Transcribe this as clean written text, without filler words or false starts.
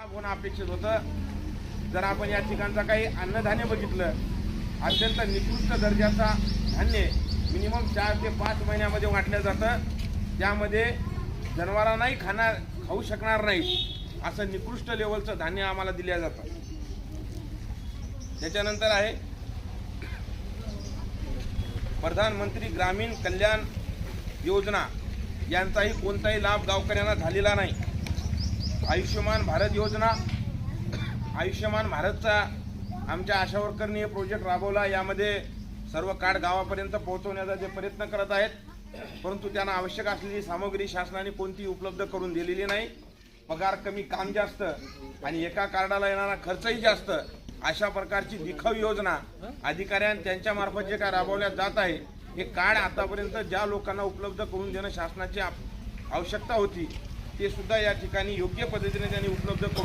होणं अपेक्षित होतं। जर आपण या ठिकाणचा काही अन्नधान्य बघितलं, अत्यंत निकृष्ट दर्जाचा धान्य मिनिमम 4 ते 5 महिन्यामध्ये वाटलं जातं। त्यामध्ये जनावरांनाही खाऊ शकणार नाही असं निकृष्ट लेवलचं धान्य आम्हाला दिलं जातं। त्याच्यानंतर आहे प्रधानमंत्री ग्रामीण कल्याण योजना, यांचाही कोणताही लाभ गावकऱ्यांना झालेला नाही। आयुष्यमान भारत योजना, आयुष्यमान भारतचा आमच्या आशा वर्करनी हे प्रोजेक्ट राबवला। यामध्ये सर्व कार्ड गावापर्यंत पोहोचवण्याचा जे प्रयत्न करत आहेत, परंतु त्यांना आवश्यक असलेली सामग्री शासनाने कोणती उपलब्ध करून दिलेली नाही। पगार कमी, काम जास्त आणि एका कार्डाला येणारा खर्चही जास्त, अशा प्रकारची दिखाऊ योजना अधिकाऱ्यांनी त्यांच्या मार्फत जे काय राबवल्या जात आहे, हे कार्ड आतापर्यंत ज्या लोकांना उपलब्ध करून देणं शासनाची आवश्यकता होती, ते सुद्धा या ठिकाणी योग्य पद्धतीने त्यांनी उपलब्ध